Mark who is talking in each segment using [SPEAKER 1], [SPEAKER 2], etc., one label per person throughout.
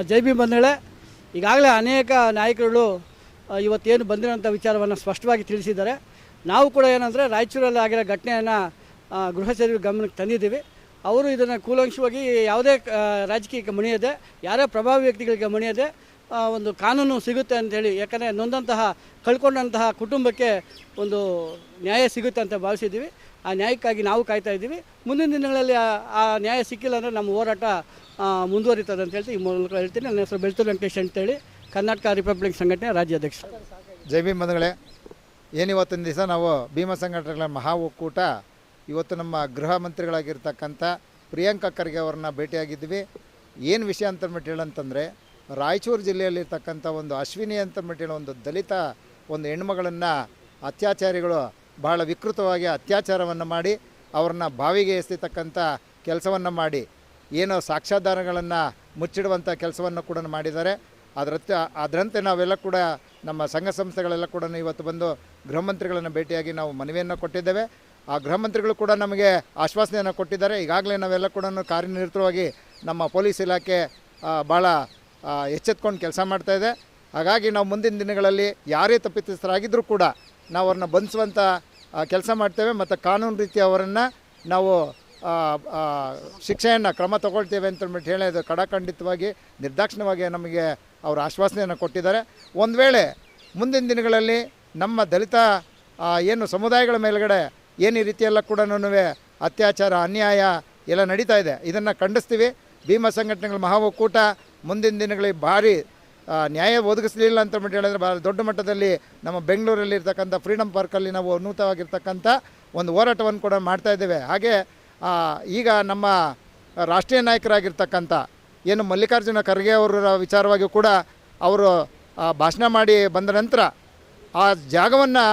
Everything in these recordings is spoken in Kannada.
[SPEAKER 1] ಜೈ ಭೀಮ್ ಬಂಧುಗಳೇ, ಈಗಾಗಲೇ ಅನೇಕ ನಾಯಕರುಗಳು ಇವತ್ತೇನು ಬಂದಿರೋಂಥ ವಿಚಾರವನ್ನು ಸ್ಪಷ್ಟವಾಗಿ ತಿಳಿಸಿದ್ದಾರೆ. ನಾವು ಕೂಡ ಏನಂದರೆ ರಾಯಚೂರಲ್ಲಿ ಆಗಿರೋ ಘಟನೆಯನ್ನು ಗೃಹ ಸಚಿವರ ಗಮನಕ್ಕೆ ತಂದಿದ್ದೀವಿ. ಅವರು ಇದನ್ನು ಕೂಲಂಕಷವಾಗಿ ಯಾವುದೇ ರಾಜಕೀಯಕ್ಕೆ ಮಣಿಯದೆ, ಯಾರೇ ಪ್ರಭಾವಿ ವ್ಯಕ್ತಿಗಳಿಗೆ ಮಣಿಯದೆ ಒಂದು ಕಾನೂನು ಸಿಗುತ್ತೆ ಅಂಥೇಳಿ, ಯಾಕಂದರೆ ನೊಂದಂತಹ ಕಳ್ಕೊಂಡಂತಹ ಕುಟುಂಬಕ್ಕೆ ಒಂದು ನ್ಯಾಯ ಸಿಗುತ್ತೆ ಅಂತ ಭಾವಿಸಿದ್ದೀವಿ. ಆ ನ್ಯಾಯಕ್ಕಾಗಿ ನಾವು ಕಾಯ್ತಾ ಇದ್ದೀವಿ. ಮುಂದಿನ ದಿನಗಳಲ್ಲಿ ಆ ನ್ಯಾಯ ಸಿಕ್ಕಿಲ್ಲ ಅಂದರೆ ನಮ್ಮ ಹೋರಾಟ ಮುಂದುವರಿತದೆ ಅಂತ ಹೇಳ್ತೀನಿ. ಈ ಮೂಲಕ ಹೇಳ್ತೀನಿ. ನನ್ನ ಹೆಸರು ಬೆಳ್ತೂರು ವೆಂಕಟೇಶ್ ಅಂತೇಳಿ, ಕರ್ನಾಟಕ ರಿಪಬ್ಲಿಕ್ ಸಂಘಟನೆ ರಾಜ್ಯಾಧ್ಯಕ್ಷ.
[SPEAKER 2] ಜೈ ಭೀಮ್ ಬಂಧುಗಳೇ, ಏನಿವತ್ತಿನ ದಿವಸ ನಾವು ಭೀಮ ಸಂಘಟನೆಗಳ ಮಹಾ ಒಕ್ಕೂಟ ಇವತ್ತು ನಮ್ಮ ಗೃಹ ಮಂತ್ರಿಗಳಾಗಿರ್ತಕ್ಕಂಥ ಪ್ರಿಯಾಂಕಾ ಖರ್ಗೆ ಅವ್ರನ್ನ ಭೇಟಿಯಾಗಿದ್ವಿ. ಏನು ವಿಷಯ ಅಂತಂದ್ಬಿಟ್ಟು ಹೇಳಂತಂದರೆ, ರಾಯಚೂರು ಜಿಲ್ಲೆಯಲ್ಲಿರ್ತಕ್ಕಂಥ ಒಂದು ಅಶ್ವಿನಿ ಅಂತಂದ್ಬಿಟ್ಟು ಹೇಳೋ ಒಂದು ದಲಿತ ಒಂದು ಹೆಣ್ಮಗಳನ್ನು ಅತ್ಯಾಚಾರಿಗಳು ಬಹಳ ವಿಕೃತವಾಗಿ ಅತ್ಯಾಚಾರವನ್ನು ಮಾಡಿ ಅವ್ರನ್ನ ಬಾವಿಗೆ ಎಸೆತಕ್ಕಂಥ ಕೆಲಸವನ್ನು ಮಾಡಿ ಏನೋ ಸಾಕ್ಷ್ಯಾಧಾರಗಳನ್ನು ಮುಚ್ಚಿಡುವಂಥ ಕೆಲಸವನ್ನು ಕೂಡ ಮಾಡಿದ್ದಾರೆ. ಅದರಂತೆ ನಾವೆಲ್ಲ ಕೂಡ ನಮ್ಮ ಸಂಘ ಸಂಸ್ಥೆಗಳೆಲ್ಲ ಕೂಡ ಇವತ್ತು ಬಂದು ಗೃಹ ಮಂತ್ರಿಗಳನ್ನು ಭೇಟಿಯಾಗಿ ನಾವು ಮನವಿಯನ್ನು ಕೊಟ್ಟಿದ್ದೇವೆ. ಆ ಗೃಹ ಮಂತ್ರಿಗಳು ಕೂಡ ನಮಗೆ ಆಶ್ವಾಸನೆಯನ್ನು ಕೊಟ್ಟಿದ್ದಾರೆ. ಈಗಾಗಲೇ ನಾವೆಲ್ಲ ಕೂಡ ಕಾರ್ಯನಿರತವಾಗಿ ನಮ್ಮ ಪೊಲೀಸ್ ಇಲಾಖೆ ಭಾಳ ಎಚ್ಚೆತ್ಕೊಂಡು ಕೆಲಸ ಮಾಡ್ತಾಯಿದೆ. ಹಾಗಾಗಿ ನಾವು ಮುಂದಿನ ದಿನಗಳಲ್ಲಿ ಯಾರೇ ತಪ್ಪಿತಸ್ಥರಾಗಿದ್ದರೂ ಕೂಡ ನಾವು ಅವ್ರನ್ನ ಬಂಧಿಸುವಂಥ ಕೆಲಸ ಮಾಡ್ತೇವೆ ಮತ್ತು ಕಾನೂನು ರೀತಿ ಅವರನ್ನು ನಾವು ಶಿಕ್ಷೆಯನ್ನು ಕ್ರಮ ತಗೊಳ್ತೇವೆ ಅಂತಂದ್ಬಿಟ್ಟು ಹೇಳಿದ್ದು ಕಡಖಂಡಿತವಾಗಿ ನಿರ್ದಾಕ್ಷಿಣ್ಯವಾಗಿ ನಮಗೆ ಅವರು ಆಶ್ವಾಸನೆಯನ್ನು ಕೊಟ್ಟಿದ್ದಾರೆ. ಒಂದು ವೇಳೆ ಮುಂದಿನ ದಿನಗಳಲ್ಲಿ ನಮ್ಮ ದಲಿತ ಏನು ಸಮುದಾಯಗಳ ಮೇಲ್ಗಡೆ ಏನು ಈ ರೀತಿಯೆಲ್ಲ ಕೂಡ ಅತ್ಯಾಚಾರ ಅನ್ಯಾಯ ಎಲ್ಲ ನಡೀತಾ ಇದೆ, ಇದನ್ನು ಖಂಡಿಸ್ತೀವಿ. ಭೀಮ ಸಂಘಟನೆಗಳ ಮಹಾ ಒಕ್ಕೂಟ ಮುಂದಿನ ದಿನಗಳಿಗೆ ಭಾರಿ ನ್ಯಾಯ ಒದಗಿಸಲಿಲ್ಲ ಅಂತಂದ್ಬಿಟ್ಟು ಹೇಳಿದ್ರೆ ಭಾಳ ದೊಡ್ಡ ಮಟ್ಟದಲ್ಲಿ ನಮ್ಮ ಬೆಂಗಳೂರಲ್ಲಿ ಇರ್ತಕ್ಕಂಥ ಫ್ರೀಡಮ್ ಪಾರ್ಕಲ್ಲಿ ನಾವು ನೂತನವಾಗಿರ್ತಕ್ಕಂಥ ಒಂದು ಹೋರಾಟವನ್ನು ಕೂಡ ಮಾಡ್ತಾಯಿದ್ದೇವೆ. ಹಾಗೆ ಈಗ ನಮ್ಮ ರಾಷ್ಟ್ರೀಯ ನಾಯಕರಾಗಿರ್ತಕ್ಕಂಥ ಏನು ಮಲ್ಲಿಕಾರ್ಜುನ ಖರ್ಗೆ ಅವರ ವಿಚಾರವಾಗಿ ಕೂಡ ಅವರು ಭಾಷಣ ಮಾಡಿ ಬಂದ ನಂತರ ಆ ಜಾಗವನ್ನು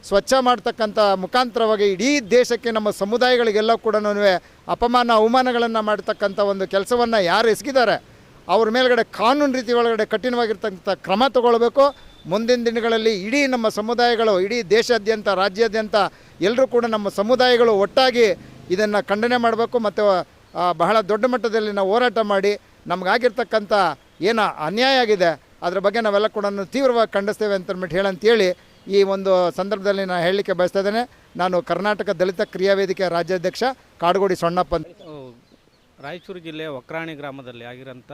[SPEAKER 2] ಸ್ವಚ್ಛ ಮಾಡ್ತಕ್ಕಂಥ ಮುಖಾಂತರವಾಗಿ ಇಡೀ ದೇಶಕ್ಕೆ ನಮ್ಮ ಸಮುದಾಯಗಳಿಗೆಲ್ಲ ಕೂಡ ಅಪಮಾನ ಅವಮಾನಗಳನ್ನು ಮಾಡ್ತಕ್ಕಂಥ ಒಂದು ಕೆಲಸವನ್ನು ಯಾರು ಎಸಗಿದ್ದಾರೆ ಅವ್ರ ಮೇಲ್ಗಡೆ ಕಾನೂನು ರೀತಿ ಒಳಗಡೆ ಕಠಿಣವಾಗಿರ್ತಕ್ಕಂಥ ಕ್ರಮ ತಗೊಳ್ಬೇಕು. ಮುಂದಿನ ದಿನಗಳಲ್ಲಿ ಇಡೀ ನಮ್ಮ ಸಮುದಾಯಗಳು ಇಡೀ ದೇಶಾದ್ಯಂತ ರಾಜ್ಯಾದ್ಯಂತ ಎಲ್ಲರೂ ಕೂಡ ನಮ್ಮ ಸಮುದಾಯಗಳು ಒಟ್ಟಾಗಿ ಇದನ್ನು ಖಂಡನೆ ಮಾಡಬೇಕು ಮತ್ತು ಬಹಳ ದೊಡ್ಡ ಮಟ್ಟದಲ್ಲಿ ನಾವು ಹೋರಾಟ ಮಾಡಿ ನಮಗಾಗಿರ್ತಕ್ಕಂಥ ಏನು ಅನ್ಯಾಯ ಆಗಿದೆ ಅದರ ಬಗ್ಗೆ ನಾವೆಲ್ಲ ಕೂಡ ತೀವ್ರವಾಗಿ ಖಂಡಿಸ್ತೇವೆ ಅಂತಂದ್ಬಿಟ್ಟು ಹೇಳಂತೇಳಿ ಈ ಒಂದು ಸಂದರ್ಭದಲ್ಲಿ ನಾನು ಹೇಳಲಿಕ್ಕೆ ಬಯಸ್ತಾ ಇದ್ದೇನೆ. ನಾನು ಕರ್ನಾಟಕ ದಲಿತ ಕ್ರಿಯಾ ವೇದಿಕೆ ರಾಜ್ಯಾಧ್ಯಕ್ಷ ಕಾಡುಗೋಡಿ ಸೊಣ್ಣಪ್ಪ.
[SPEAKER 3] ರಾಯಚೂರು ಜಿಲ್ಲೆಯ ವಕ್ರಾಣಿ ಗ್ರಾಮದಲ್ಲಿ ಆಗಿರೋಂಥ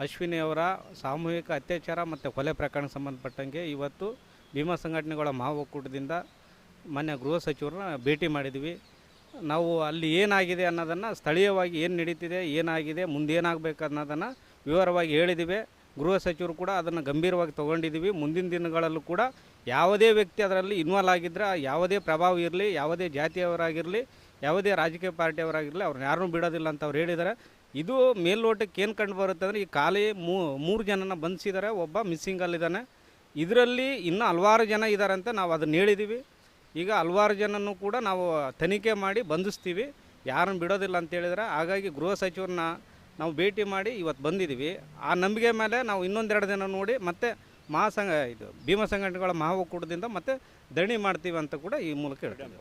[SPEAKER 3] ಅಶ್ವಿನಿಯವರ ಸಾಮೂಹಿಕ ಅತ್ಯಾಚಾರ ಮತ್ತು ಕೊಲೆ ಪ್ರಕರಣಕ್ಕೆ ಸಂಬಂಧಪಟ್ಟಂಗೆ ಇವತ್ತು ಭೀಮಾ ಸಂಘಟನೆಗಳ ಮಹಾ ಒಕ್ಕೂಟದಿಂದ ಮಾನ್ಯ ಗೃಹ ಸಚಿವರನ್ನ ಭೇಟಿ ಮಾಡಿದ್ವಿ. ನಾವು ಅಲ್ಲಿ ಏನಾಗಿದೆ ಅನ್ನೋದನ್ನು ಸ್ಥಳೀಯವಾಗಿ ಏನು ನಡೀತಿದೆ, ಏನಾಗಿದೆ, ಮುಂದೇನಾಗಬೇಕು ಅನ್ನೋದನ್ನು ವಿವರವಾಗಿ ಹೇಳಿದ್ದೀವಿ. ಗೃಹ ಸಚಿವರು ಕೂಡ ಅದನ್ನು ಗಂಭೀರವಾಗಿ ತೊಗೊಂಡಿದ್ದೀವಿ. ಮುಂದಿನ ದಿನಗಳಲ್ಲೂ ಕೂಡ ಯಾವುದೇ ವ್ಯಕ್ತಿ ಅದರಲ್ಲಿ ಇನ್ವಾಲ್ವ್ ಆಗಿದ್ದರೆ, ಯಾವುದೇ ಪ್ರಭಾವ ಇರಲಿ, ಯಾವುದೇ ಜಾತಿಯವರಾಗಿರಲಿ, ಯಾವುದೇ ರಾಜಕೀಯ ಪಾರ್ಟಿಯವರಾಗಿರಲಿ, ಅವ್ರನ್ನ ಯಾರನ್ನೂ ಬಿಡೋದಿಲ್ಲ ಅಂತ ಅವ್ರು ಹೇಳಿದ್ದಾರೆ. ಇದು ಮೇಲ್ನೋಟಕ್ಕೆ ಏನು ಕಂಡು ಬರುತ್ತೆ ಅಂದರೆ, ಈ ಖಾಲಿ 3 ಜನನ ಬಂಧಿಸಿದ್ದಾರೆ, ಒಬ್ಬ ಮಿಸ್ಸಿಂಗಲ್ಲಿದ್ದಾನೆ. ಇದರಲ್ಲಿ ಇನ್ನೂ ಹಲವಾರು ಜನ ಇದ್ದಾರೆ ಅಂತ ನಾವು ಅದನ್ನು ಹೇಳಿದ್ದೀವಿ. ಈಗ ಹಲವಾರು ಜನನೂ ಕೂಡ ನಾವು ತನಿಖೆ ಮಾಡಿ ಬಂಧಿಸ್ತೀವಿ, ಯಾರನ್ನು ಬಿಡೋದಿಲ್ಲ ಅಂತ ಹೇಳಿದರೆ. ಹಾಗಾಗಿ ಗೃಹ ಸಚಿವರನ್ನ ನಾವು ಭೇಟಿ ಮಾಡಿ ಇವತ್ತು ಬಂದಿದ್ದೀವಿ. ಆ ನಂಬಿಕೆ ಮೇಲೆ ನಾವು ಇನ್ನೊಂದೆರಡು ದಿನ ನೋಡಿ ಮತ್ತೆ ಭೀಮ ಸಂಘಟನೆಗಳ ಮಹಾ ಒಕ್ಕೂಟದಿಂದ ಮತ್ತೆ ಧರಣಿ ಮಾಡ್ತೀವಿ ಅಂತ ಕೂಡ ಈ ಮೂಲಕ ಹೇಳ್ತೀವಿ.